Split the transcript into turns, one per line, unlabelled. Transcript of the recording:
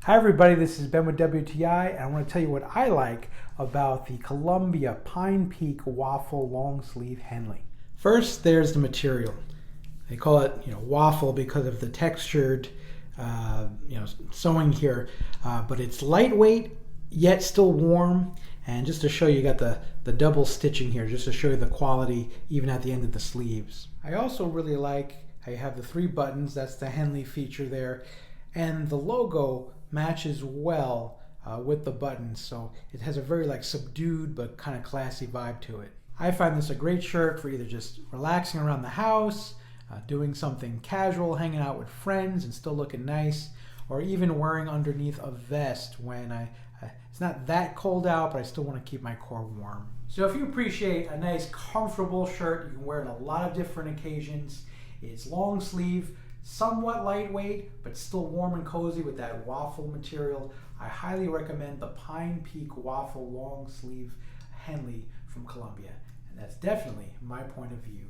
Hi everybody, this is Ben with WTI, and I want to tell you what I like about the Columbia Pine Peak Waffle Long Sleeve Henley. First, there's the material. They call it, waffle because of the textured, sewing here, but it's lightweight yet still warm. And just to show you, got the double stitching here, just to show you the quality even at the end of the sleeves. I also really like how you have the 3 buttons. That's the Henley feature there, and the logo matches well with the buttons, so it has a very subdued but kind of classy vibe to it. I find this a great shirt for either just relaxing around the house, doing something casual, hanging out with friends and still looking nice, or even wearing underneath a vest when it's not that cold out, but I still want to keep my core warm. So if you appreciate a nice comfortable shirt, you can wear it on a lot of different occasions. It's long sleeve, somewhat lightweight, but still warm and cozy with that waffle material. I highly recommend the Pine Peak Waffle Long Sleeve Henley from Columbia, and that's definitely my point of view.